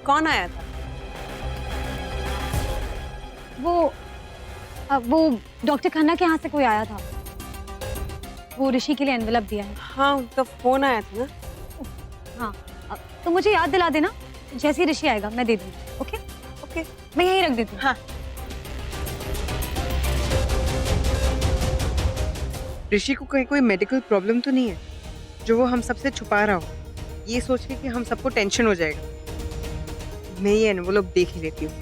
कौन आया था? वो डॉक्टर खन्ना के यहाँ से कोई आया था। वो ऋषि के लिए एनवेलप दिया है। हाँ, उनका फोन आया था ना। हाँ, तो मुझे याद दिला देना, जैसे ही ऋषि आएगा मैं दे दूँगी। ओके ओके, मैं यहीं रख देती हूँ। हाँ। ऋषि को कहीं कोई मेडिकल प्रॉब्लम तो नहीं है जो वो हम सबसे छुपा रहा हो, ये सोच के कि हम सबको टेंशन हो जाएगा। मैं ये एनवेलप देख ही लेती हूँ।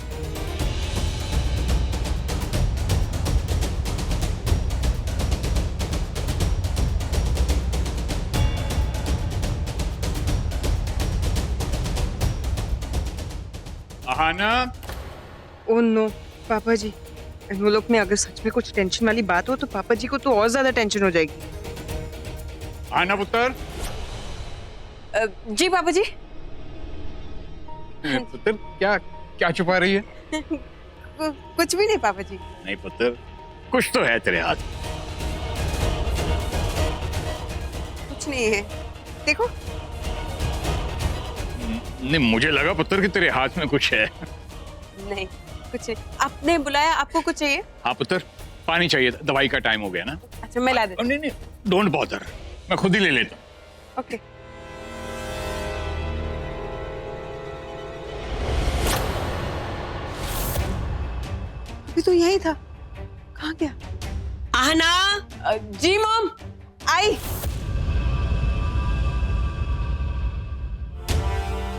आहाना, ओह नो पापा जी, एनवेलप में अगर सच में कुछ टेंशन वाली बात हो तो पापा जी को तो और ज्यादा टेंशन हो जाएगी। आना पुत्र। जी पापा जी। पुत्र, क्या क्या छुपा रही है? कुछ भी नहीं पापा जी। नहीं पुत्र, कुछ तो है तेरे हाथ। कुछ नहीं है, देखो। नहीं, मुझे लगा पुत्र कि तेरे हाथ में कुछ है। नहीं कुछ नहीं। आपने बुलाया, आपको कुछ चाहिए? हाँ पुत्र, पानी चाहिए था, दवाई का टाइम हो गया ना। अच्छा मैं ला देती हूँ। नहीं नहीं, डोंट बॉदर, मैं खुद ही ले लेता हूँ। ओके। अभी तो यही था, कहाँ गया? आहना। जी मॉम, आई।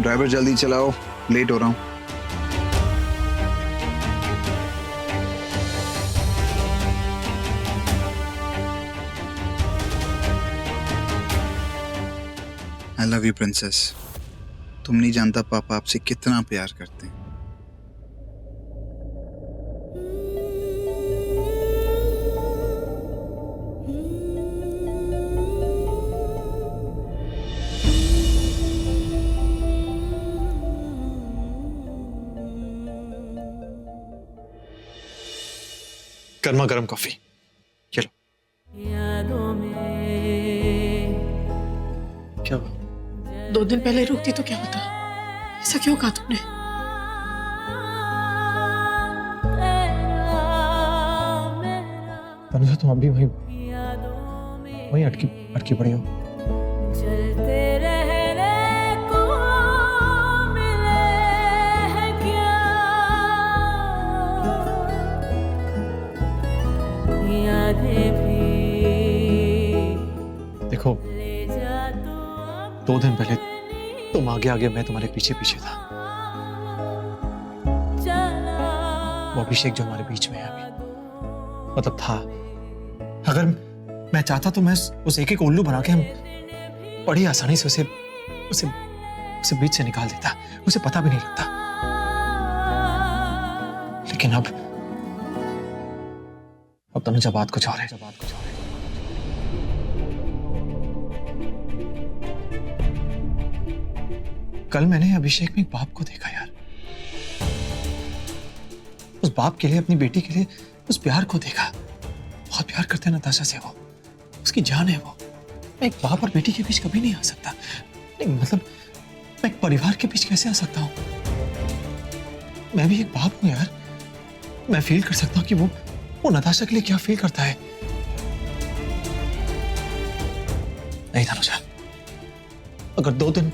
ड्राइवर जल्दी चलाओ, लेट हो रहा हूँ। I love you princess. तुम नहीं जानता पापा आपसे कितना प्यार करते हैं। गर्मा गर्म कॉफी, चलो। क्या हुआ? 2 दिन पहले रुकती तो क्या होता? ऐसा क्यों कहा तुमने? तनुजा, तुम अभी वही अटकी पड़ी हो। देखो, 2 दिन पहले तुम आगे आगे, मैं तुम्हारे पीछे पीछे था। वो अभिषेक जो हमारे बीच में है अभी, मतलब था, अगर मैं चाहता तो मैं उस एक उल्लू बना के हम बड़ी आसानी से उसे बीच से निकाल देता, उसे पता भी नहीं लगता। लेकिन अब तनुजा बात कुछ और है। कल मैंने अभिषेक में एक बाप को देखा यार। उस बाप के लिए, अपनी बेटी के लिए उस प्यार को देखा। बहुत प्यार करते हैं नताशा से वो, उसकी जान है वो। मैं एक बाप और बेटी के बीच कभी नहीं आ सकता। नहीं मतलब, मैं एक परिवार के बीच कैसे आ सकता हूं? मैं भी एक बाप हूं यार। मैं फील कर सकता हूं कि वो नताशा के लिए क्या फील करता है। नहीं तनुजा, अगर 2 दिन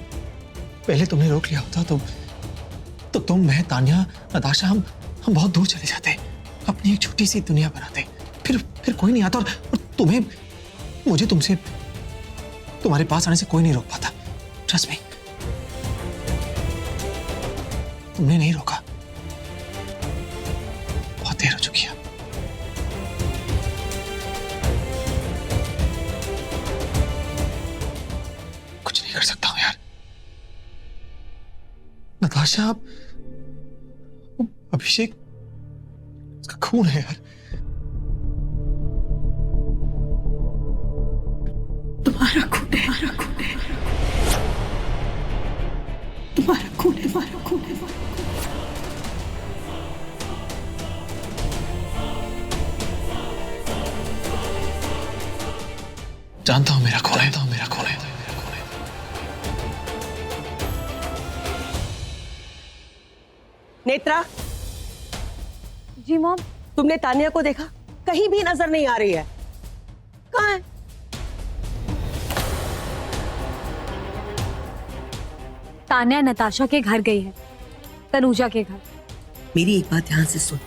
पहले तुमने रोक लिया होता तो तुम, मैं, तान्या, नताशा, हम बहुत दूर चले जाते, अपनी एक छोटी सी दुनिया बनाते। फिर कोई नहीं आता और मुझे तुमसे, तुम्हारे पास आने से कोई नहीं रोक पाता। ट्रस्ट मी, तुमने नहीं रोका। बहुत देर हो चुकी है। कुछ नहीं कर सकता हूं यार। नताशा, अभिषेक, उसका खून है यार। तुम्हारा खून है, तुम्हारा खून है। जानता हूं मेरा खून है। नेत्रा, जी मॉम। तुमने तानिया को देखा? कहीं भी नजर नहीं आ रही है। कहाँ है? तान्या नताशा के घर गई है, तनुजा के घर। मेरी एक बात ध्यान से सुन,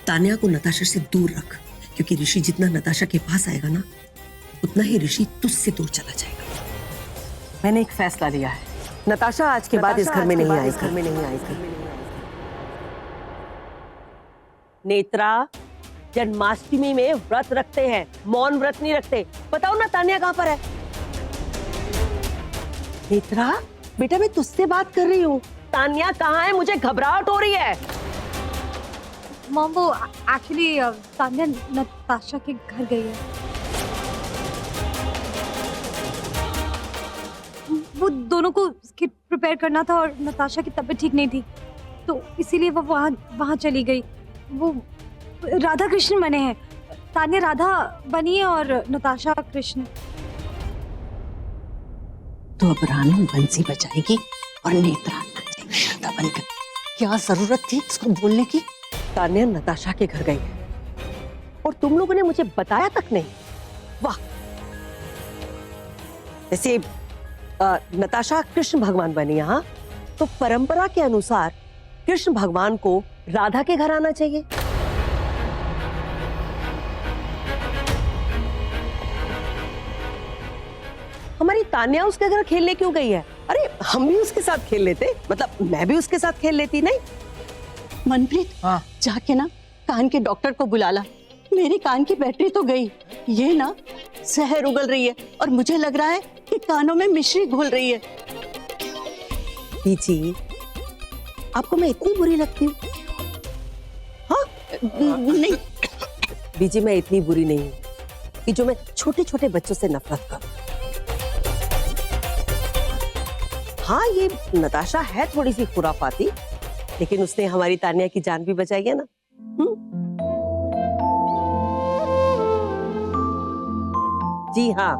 तानिया को नताशा से दूर रख, क्योंकि ऋषि जितना नताशा के पास आएगा ना, उतना ही ऋषि तुझसे दूर चला जाएगा। मैंने एक फैसला लिया है, नताशा आज के बाद इस घर में नहीं आएगी। नेत्रा, जन्माष्टमी में व्रत रखते हैं, मौन व्रत नहीं रखते। बताओ ना तानिया कहाँ पर है? नेत्रा बेटा, मैं तुझसे बात कर रही हूँ। तानिया कहाँ है? मुझे घबराहट हो रही है। मॉम वो एक्चुअली तान्या नताशा के घर गई है। वो दोनों को स्किट प्रिपेयर करना था और नताशा की तबीयत ठीक नहीं थी, तो इसीलिए वो वहाँ चली गई। वो राधा कृष्ण बने हैं, तान्या राधा बनी है और नताशा कृष्ण। तो अब रानू बंसी बजाएगी और नेत्रा नाचेगी राधा बनकर। क्या जरूरत थी इसको बोलने की? तान्या नताशा के घर गई है और तुम लोगों ने मुझे बताया तक नहीं। वाह! जैसे नताशा कृष्ण भगवान बनी, हाँ, तो परंपरा के अनुसार कृष्ण भगवान को राधा के घर आना चाहिए। हमारी तान्या उसके घर खेलने क्यों गई है? अरे हम भी उसके साथ खेल लेते, मतलब मैं भी उसके साथ खेल लेती। नहीं मनप्रीत, जाके ना कान के डॉक्टर को बुला ला। मेरी कान की बैटरी तो गई, ये ना जहर उगल रही है और मुझे लग रहा है कि कानों में मिश्री घुल रही है। बीजी, आपको मैं इतनी बुरी लगती हूँ? हाँ नहीं बीजी, मैं इतनी बुरी नहीं हूँ कि जो मैं छोटे छोटे बच्चों से नफरत करूँ। हाँ, ये नताशा है थोड़ी सी खुराफाती, लेकिन उसने हमारी तानिया की जान भी बचाई है ना। जी हाँ,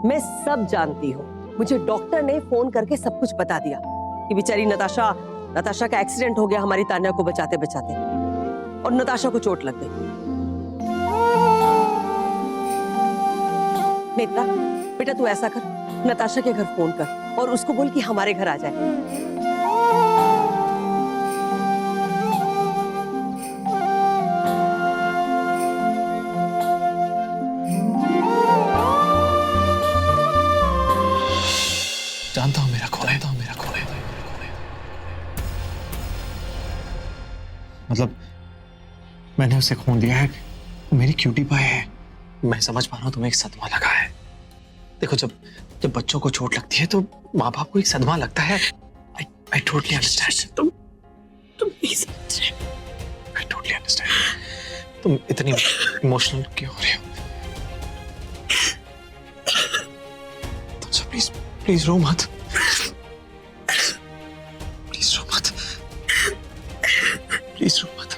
मैं सब जानती हूँ। मुझे डॉक्टर ने फोन करके सब कुछ बता दिया कि बेचारी नताशा का एक्सीडेंट हो गया हमारी तानिया को बचाते बचाते, और नताशा को चोट लग गई। नेत्रा बेटा, तू ऐसा कर, नताशा के घर फोन कर और उसको बोल कि हमारे घर आ जाए। जानता हूँ मेरा खोए, मतलब मैंने उसे खून दिया है, वो मेरी क्यूटी पाई है। मैं समझ पा रहा हूँ तुम्हें एक सदमा लगा है। देखो, जब बच्चों को चोट लगती है तो माँ बाप को एक सदमा लगता है। I totally understand। तुम नहीं समझ रहे। I totally understand। तुम इतनी इमोशनल क्यों हो रही हो? तुम प्लीज रो मत। प्लीज रो मत। प्लीज रो मत।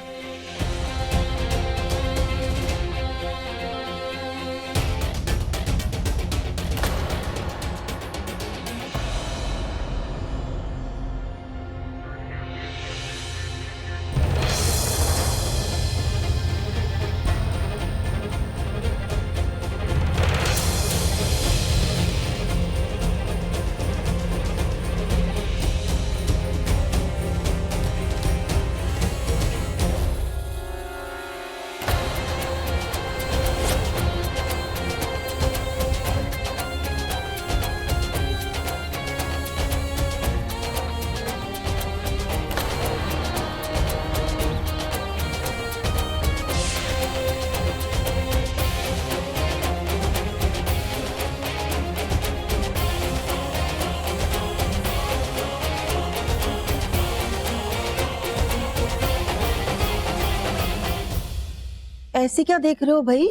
ऐसे क्या देख रहे हो भाई?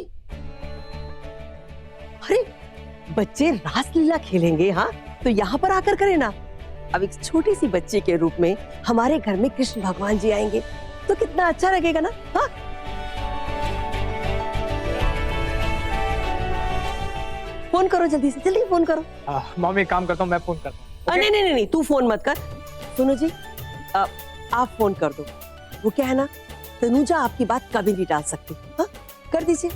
अरे बच्चे रासलीला खेलेंगे, हाँ, तो यहाँ पर आकर करें ना। अब एक छोटी सी बच्ची के रूप में हमारे घर में कृष्ण भगवान जी आएंगे तो कितना अच्छा लगेगा ना। हाँ, फोन करो जल्दी से, जल्दी फोन करो। मॉम एक काम करता हूँ, मैं फोन करता हूँ। नहीं, तू फोन मत कर। सुनो जी, आप फोन कर दो। वो क्या है ना, तनुजा आपकी बात कभी नहीं टाल सकती। हाँ, कर दीजिए।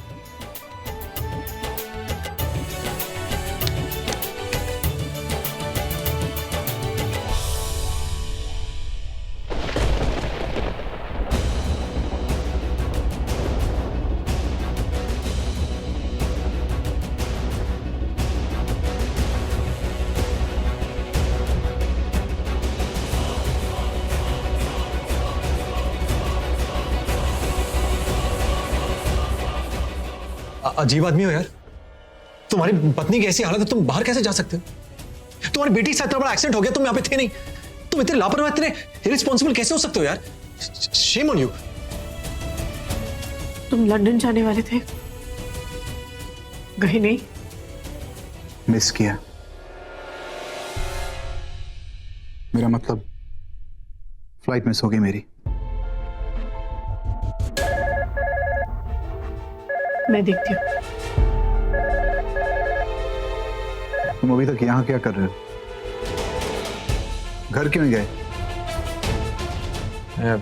अजीब आदमी हो यार, तुम्हारी पत्नी की ऐसी हालत है, तुम बाहर कैसे जा सकते हो? तुम्हारी बेटी के साथ इतना बड़ा एक्सीडेंट हो गया, तुम यहाँ पे थे नहीं, तुम इतने लापरवाह, इतने इररिस्पॉन्सिबल कैसे हो सकते हो यार? Shame on you. तुम लंदन जाने वाले थे, गए नहीं? मिस किया। मेरा मतलब फ्लाइट मिस हो गई मेरी। मैं देखती हूँ। तुम अभी तक यहाँ क्या कर रहे हो? घर क्यों नहीं गए? मैं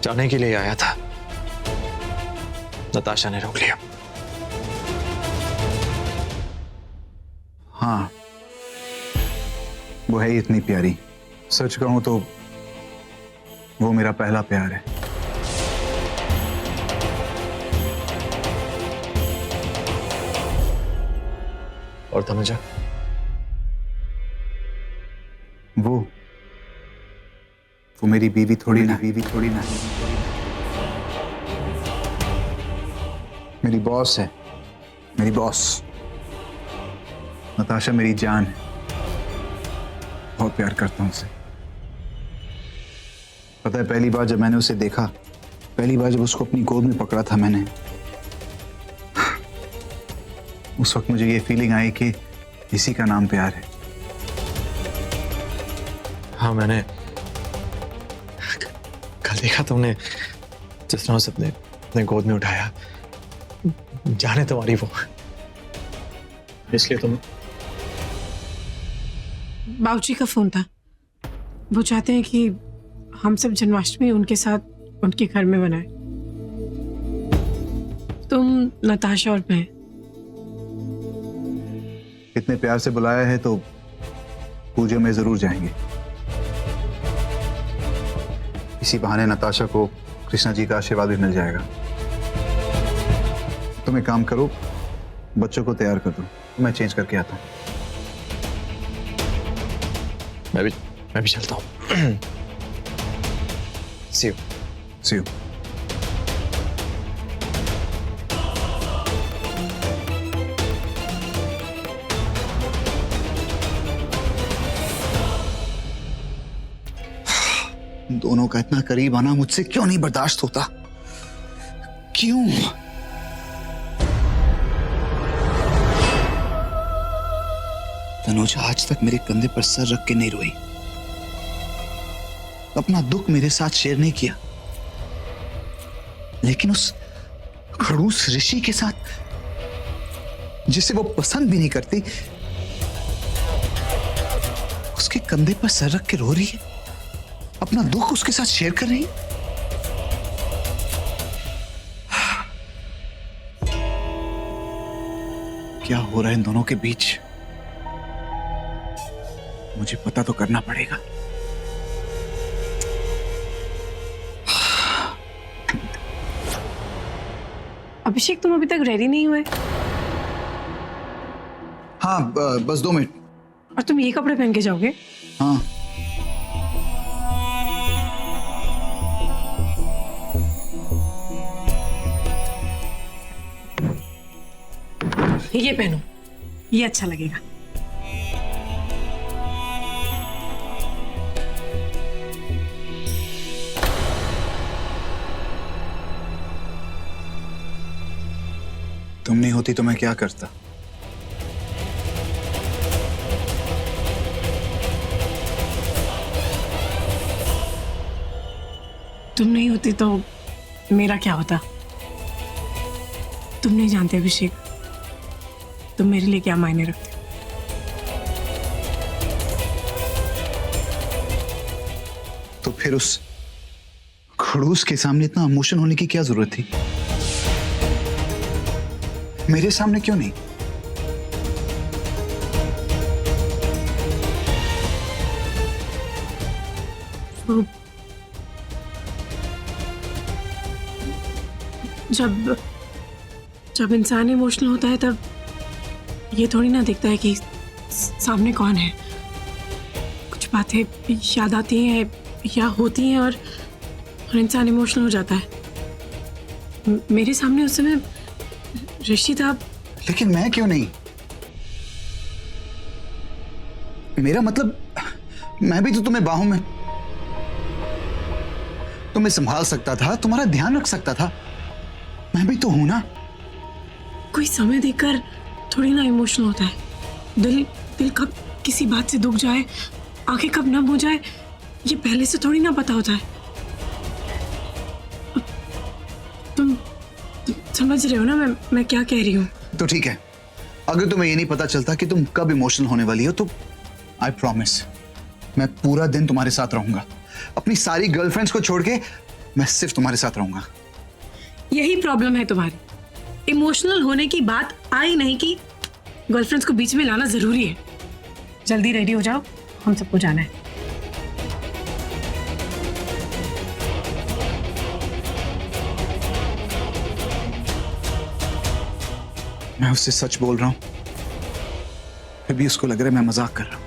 जाने के लिए आया था, नताशा ने रोक लिया। हाँ, वो है ही इतनी प्यारी। सच कहूं तो वो मेरा पहला प्यार है। और तनुजा? वो मेरी बीवी थोड़ी ना, मेरी बॉस है, मेरी बॉस। नताशा मेरी जान है, बहुत प्यार करता हूं उसे। पता है, पहली बार जब मैंने उसे देखा, पहली बार जब उसको अपनी गोद में पकड़ा था मैंने, उस वक्त मुझे ये फीलिंग आई कि इसी का नाम प्यार है। हाँ, मैंने कल देखा तुमने जिस तरह से अपने गोद में उठाया, जाने तुम्हारी वो, इसलिए तुम। बाबूजी का फोन था, वो चाहते हैं कि हम सब जन्माष्टमी उनके साथ उनके घर में मनाएं। तुम, नताशा और मैं। इतने प्यार से बुलाया है तो पूजा में जरूर जाएंगे। इसी बहाने नताशा को कृष्णा जी का आशीर्वाद भी मिल जाएगा। तुम एक काम करो, बच्चों को तैयार कर दो, मैं चेंज करके आता हूं। मैं भी चलता हूँ। See you. दोनों का इतना करीब आना मुझसे क्यों नहीं बर्दाश्त होता? क्यों? तनुजा आज तक मेरे कंधे पर सर रख के नहीं रोई, अपना दुख मेरे साथ शेयर नहीं किया, लेकिन उस खड़ूस ऋषि के साथ, जिसे वो पसंद भी नहीं करती, उसके कंधे पर सर रख के रो रही है, अपना दुख उसके साथ शेयर कर रही है। क्या हो रहा है इन दोनों के बीच? मुझे पता तो करना पड़ेगा। अभिषेक, तुम अभी तक रेडी नहीं हुए? हाँ, बस 2 मिनट। और तुम ये कपड़े पहन के जाओगे? हाँ, ये पहनो, ये अच्छा लगेगा। तुम नहीं होती तो मैं क्या करता? तुम नहीं होती तो मेरा क्या होता? तुम नहीं जानते अभिषेक, तुम मेरे लिए क्या मायने रखते हो। तो फिर उस खड़ूस के सामने इतना इमोशन होने की क्या जरूरत थी? मेरे सामने क्यों नहीं? वो जब जब इंसान इमोशनल होता है तब ये थोड़ी ना दिखता है कि सामने कौन है। कुछ बातें याद आती हैं या होती हैं और इंसान इमोशनल हो जाता है। मेरे सामने उस समय ऋषि था। लेकिन मैं क्यों नहीं? मेरा मतलब, मैं भी तो तुम्हें बाहों में, तुम्हें संभाल सकता था, तुम्हारा ध्यान रख सकता था। मैं भी तो हूं ना। कोई समय देखकर थोड़ी ना इमोशनल होता है। दिल कब किसी बात से दुख जाए, आंखें कब नम हो जाए, ये पहले से थोड़ी ना पता होता है। तुम समझ रहे हो ना मैं क्या कह रही हूँ? तो ठीक है, अगर तुम्हें ये नहीं पता चलता कि तुम कब इमोशनल होने वाली हो तो आई प्रॉमिस मैं पूरा दिन तुम्हारे साथ रहूंगा। अपनी सारी गर्लफ्रेंड्स को छोड़ के मैं सिर्फ तुम्हारे साथ रहूंगा। यही प्रॉब्लम है तुम्हारी। इमोशनल होने की बात आई नहीं कि गर्लफ्रेंड्स को बीच में लाना जरूरी है। जल्दी रेडी हो जाओ, हम सबको जाना है। मैं उससे सच बोल रहा हूं, फिर भी उसको लग रहा है मैं मजाक कर रहा हूं।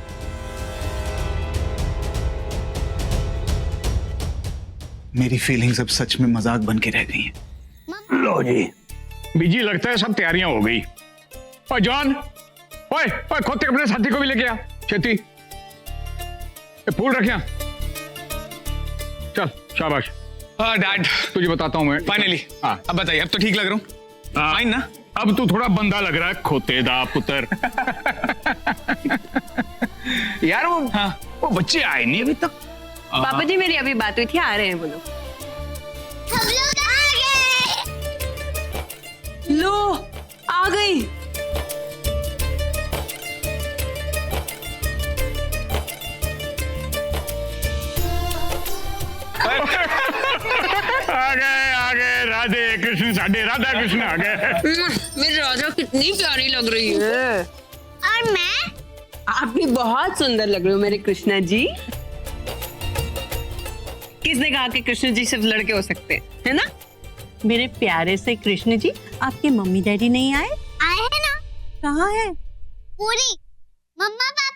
मेरी फीलिंग्स अब सच में मजाक बन के रह गई हैं। लो जी, बीजी लगता है सब तैयारियां हो गई। ओए जॉन, ओए ओए खुद के अपने साथी को भी लेके आ छेती। ये फूल रख यहाँ। चल शाबाश। हाँ डैड, तुझे बताता हूँ मैं। फाइनली। हाँ अब बताइए, अब तो ठीक लग रहा हूँ। फाइन ना? अब तू थोड़ा बंदा लग रहा है, खोतेदा पुत्र। यार वो बच्चे आए नहीं अभी तक। पापा जी मेरी अभी बात हुई थी, आ रहे हैं वो लोग। हम लोग आ गए। लो आ गई। आ गए राधे कृष्ण, साढ़े राधा कृष्ण आ गए। मेरी राधा कितनी प्यारी लग रही है। और मैं? आप भी बहुत सुंदर लग रहे हो मेरे कृष्णा जी। किसने कहा कि कृष्ण जी सिर्फ लड़के हो सकते हैं, है ना? मेरे प्यारे से कृष्ण जी, आपके मम्मी डैडी नहीं आए? आए हैं ना। कहाँ है? पूरी मम्मा पापा